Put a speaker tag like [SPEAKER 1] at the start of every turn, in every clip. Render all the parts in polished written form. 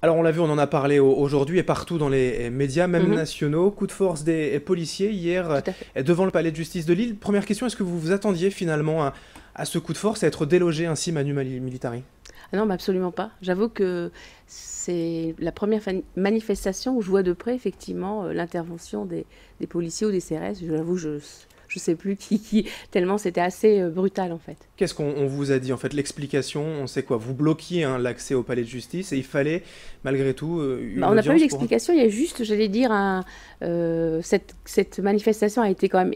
[SPEAKER 1] Alors on l'a vu, on en a parlé aujourd'hui et partout dans les médias, même nationaux. Coup de force des policiers hier
[SPEAKER 2] Tout à fait.
[SPEAKER 1] devant le palais de justice de Lille. Première question, est-ce que vous vous attendiez finalement à ce coup de force, à être délogé ainsi Manu Militari?
[SPEAKER 2] Ah non, mais absolument pas. J'avoue que c'est la première manifestation où je vois de près, effectivement, l'intervention des policiers ou des CRS. J'avoue, je ne sais plus tellement c'était assez brutal, en fait.
[SPEAKER 1] Qu'est-ce qu'on vous a dit en fait? L'explication, on sait quoi? Vous bloquiez l'accès au palais de justice et il fallait malgré tout
[SPEAKER 2] Bah,
[SPEAKER 1] une
[SPEAKER 2] on n'a pas eu
[SPEAKER 1] audience pour...
[SPEAKER 2] d'explication, il y a juste, j'allais dire, cette manifestation a été quand même,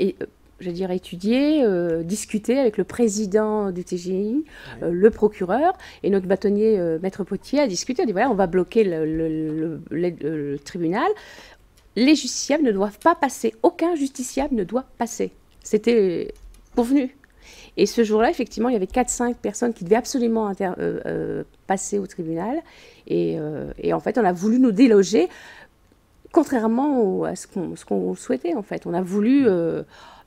[SPEAKER 2] j'allais dire, étudiée, discutée avec le président du TGI,
[SPEAKER 1] Oui.
[SPEAKER 2] le procureur, et notre bâtonnier, Maître Potier, a discuté, a dit voilà, on va bloquer le tribunal. Les justiciables ne doivent pas passer, aucun justiciable ne doit passer. C'était convenu. Et ce jour-là, effectivement, il y avait 4-5 personnes qui devaient absolument passer au tribunal. Et en fait, on a voulu nous déloger, contrairement à ce qu'on souhaitait, en fait. On a voulu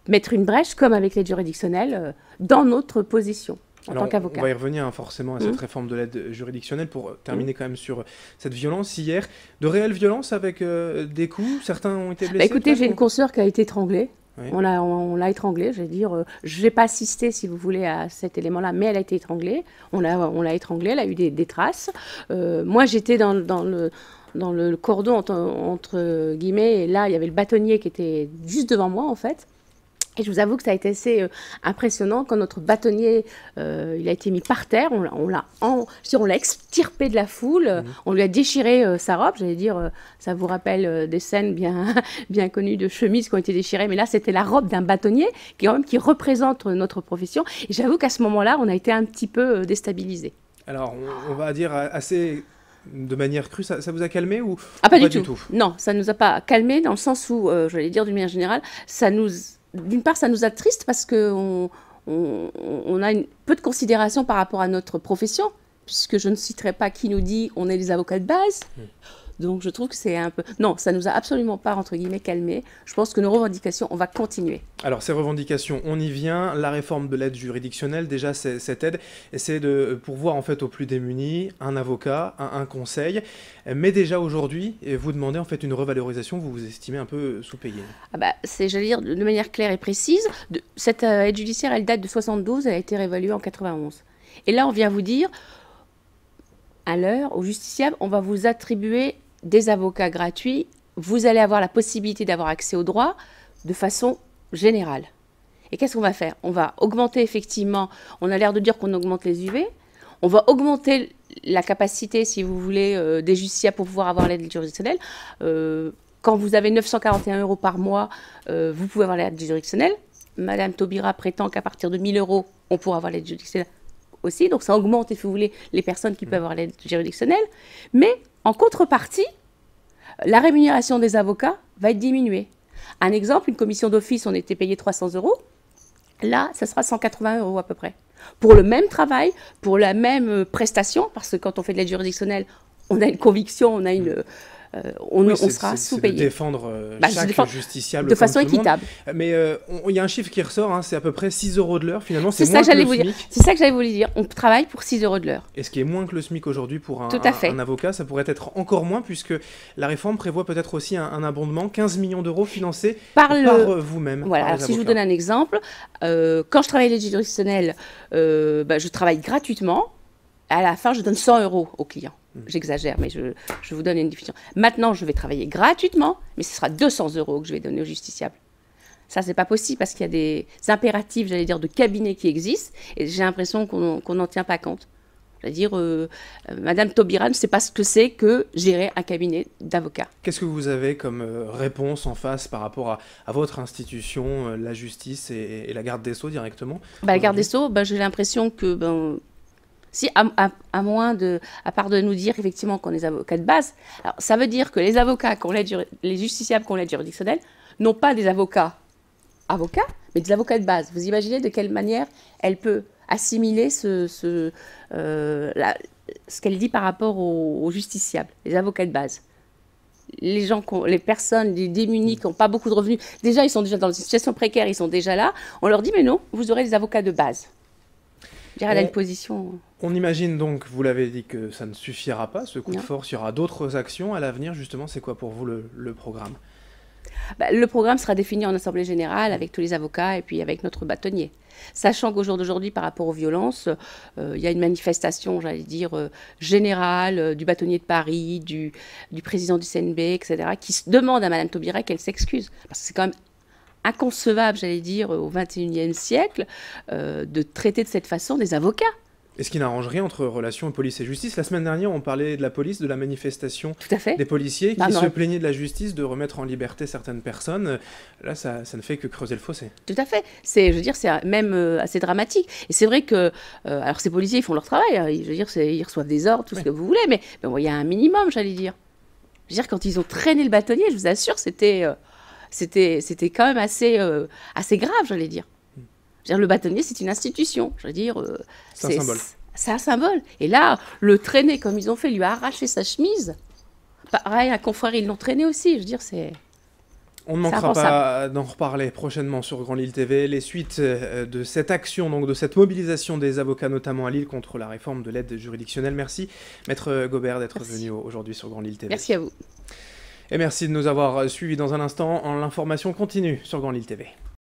[SPEAKER 2] mettre une brèche, comme avec l'aide juridictionnelle, dans notre position. En
[SPEAKER 1] Alors,
[SPEAKER 2] tant qu'avocat.
[SPEAKER 1] on va y revenir forcément à cette réforme de l'aide juridictionnelle pour terminer quand même sur cette violence hier. De réelles violences avec des coups, certains ont été blessés.
[SPEAKER 2] Bah, écoutez, j'ai une consoeur qui a été étranglée.
[SPEAKER 1] Oui.
[SPEAKER 2] On l'a étranglée, je vais dire. Je n'ai pas assisté, si vous voulez, à cet élément-là, mais elle a été étranglée. On l'a étranglée, elle a eu des traces. Moi, j'étais dans le cordon entre guillemets, et là, il y avait le bâtonnier qui était juste devant moi, en fait. Et je vous avoue que ça a été assez impressionnant quand notre bâtonnier, il a été mis par terre, on l'a extirpé de la foule, on lui a déchiré sa robe, j'allais dire, ça vous rappelle des scènes bien connues de chemises qui ont été déchirées, mais là c'était la robe d'un bâtonnier qui représente notre profession. Et j'avoue qu'à ce moment-là, on a été un petit peu déstabilisés.
[SPEAKER 1] Alors, on va dire assez... De manière crue, ça vous a calmé ou
[SPEAKER 2] pas
[SPEAKER 1] du
[SPEAKER 2] du
[SPEAKER 1] tout?
[SPEAKER 2] Non, ça ne nous a pas calmés dans le sens où, j'allais dire d'une manière générale, d'une part, ça nous attriste parce qu'on a peu de considération par rapport à notre profession, puisque je ne citerai pas qui nous dit on est des avocats de base. Donc je trouve que c'est un peu... Non, ça ne nous a absolument pas, entre guillemets, calmés. Je pense que nos revendications, on va continuer.
[SPEAKER 1] Alors ces revendications, on y vient. La réforme de l'aide juridictionnelle, déjà cette aide, c'est de pourvoir en fait aux plus démunis un avocat, un conseil. Mais déjà aujourd'hui, vous demandez en fait une revalorisation, vous vous estimez un peu sous-payé.
[SPEAKER 2] Ah bah, j'allais dire de manière claire et précise, cette aide judiciaire, elle date de 72, elle a été réévaluée en 91. Et là, on vient vous dire, à l'heure, aux justiciables, on va vous attribuer des avocats gratuits, vous allez avoir la possibilité d'avoir accès aux droits de façon générale. Et qu'est-ce qu'on va faire? On va augmenter effectivement, on a l'air de dire qu'on augmente les UV, on va augmenter la capacité, si vous voulez, des justiciables pour pouvoir avoir l'aide juridictionnelle. Quand vous avez 941 € par mois, vous pouvez avoir l'aide juridictionnelle. Madame Taubira prétend qu'à partir de 1 000 €, on pourra avoir l'aide juridictionnelle aussi. Donc ça augmente, si vous voulez, les personnes qui peuvent avoir l'aide juridictionnelle. Mais en contrepartie, la rémunération des avocats va être diminuée. Un exemple, une commission d'office, on était payé 300 €. Là, ça sera 180 € à peu près. Pour le même travail, pour la même prestation, parce que quand on fait de l'aide juridictionnelle, on a une conviction, on a une... on sera sous-payé.
[SPEAKER 1] C'est de défendre chaque justiciable
[SPEAKER 2] de façon
[SPEAKER 1] comme tout le monde.
[SPEAKER 2] équitable.
[SPEAKER 1] Mais il y a un chiffre qui ressort, c'est à peu près 6 € de l'heure. Finalement, c'est
[SPEAKER 2] ça
[SPEAKER 1] moins
[SPEAKER 2] que
[SPEAKER 1] que le
[SPEAKER 2] vous
[SPEAKER 1] SMIC.
[SPEAKER 2] dire. C'est ça que j'allais vous dire. On travaille pour 6 € de l'heure.
[SPEAKER 1] Et ce qui est moins que le SMIC aujourd'hui pour
[SPEAKER 2] Tout à fait.
[SPEAKER 1] un avocat, ça pourrait être encore moins puisque la réforme prévoit peut-être aussi un abondement, 15 millions d'euros financés par vous-même.
[SPEAKER 2] Voilà, alors si je vous donne un exemple, quand je travaille l'aide juridictionnelle, je travaille gratuitement. À la fin, je donne 100 € au client. J'exagère, mais je vous donne une définition. Maintenant, je vais travailler gratuitement, mais ce sera 200 € que je vais donner au justiciable. Ça, c'est pas possible parce qu'il y a des impératifs, j'allais dire, de cabinet qui existent, et j'ai l'impression qu'on n'en tient pas compte. C'est-à-dire, Madame Taubira ne sait pas ce que c'est que gérer un cabinet d'avocats.
[SPEAKER 1] Qu'est-ce que vous avez comme réponse en face par rapport à votre institution, la justice et la garde des Sceaux directement?
[SPEAKER 2] La garde des Sceaux, j'ai l'impression que... Si, à part de nous dire effectivement qu'on est avocats de base, alors ça veut dire que les avocats, les justiciables qui ont l'aide juridictionnelle, n'ont pas des avocats, mais des avocats de base. Vous imaginez de quelle manière elle peut assimiler ce qu'elle dit par rapport aux justiciables, les avocats de base. Les personnes, les démunis qui n'ont pas beaucoup de revenus, déjà ils sont déjà dans une situation précaire, ils sont déjà là, on leur dit mais non, vous aurez des avocats de base. Je dirais, elle a une position...
[SPEAKER 1] On imagine donc, vous l'avez dit, que ça ne suffira pas, ce coup de
[SPEAKER 2] Non.
[SPEAKER 1] force. Il y aura d'autres actions à l'avenir, justement. C'est quoi pour vous le programme?
[SPEAKER 2] Bah, le programme sera défini en assemblée générale avec tous les avocats et puis avec notre bâtonnier. Sachant qu'au jour d'aujourd'hui, par rapport aux violences, il y a une manifestation, j'allais dire, générale du bâtonnier de Paris, du président du CNB, etc., qui demande à Madame Taubira qu'elle s'excuse. Parce que c'est quand même inconcevable, j'allais dire, au XXIe siècle, de traiter de cette façon des avocats.
[SPEAKER 1] Et ce qui n'arrange rien entre relations police et justice. La semaine dernière, on parlait de la police, de la manifestation
[SPEAKER 2] Tout à fait.
[SPEAKER 1] des policiers qui
[SPEAKER 2] Bah, non.
[SPEAKER 1] se plaignaient de la justice de remettre en liberté certaines personnes. Là, ça ne fait que creuser le fossé.
[SPEAKER 2] Tout à fait. Je veux dire, c'est même assez dramatique. Et c'est vrai que, alors ces policiers, ils font leur travail. Hein, je veux dire, ils reçoivent des ordres, tout ce que vous voulez, mais bon, il y a un minimum, j'allais dire. Je veux dire, quand ils ont traîné le bâtonnier, je vous assure, c'était quand même assez grave, j'allais dire. Je veux dire, le bâtonnier, c'est une institution. Je veux dire,
[SPEAKER 1] C'est un symbole.
[SPEAKER 2] C'est un symbole. Et là, le traîner comme ils ont fait, lui arracher sa chemise. Pareil, un confrère, ils l'ont traîné aussi. Je veux dire, c'est...
[SPEAKER 1] On ne manquera pas d'en reparler prochainement sur Grand Lille TV. Les suites de cette action, donc de cette mobilisation des avocats, notamment à Lille, contre la réforme de l'aide juridictionnelle. Merci, Maître Gobert, d'être venu aujourd'hui sur Grand Lille TV.
[SPEAKER 2] Merci à vous.
[SPEAKER 1] Et merci de nous avoir suivis. Dans un instant, l'information continue sur Grand Lille TV.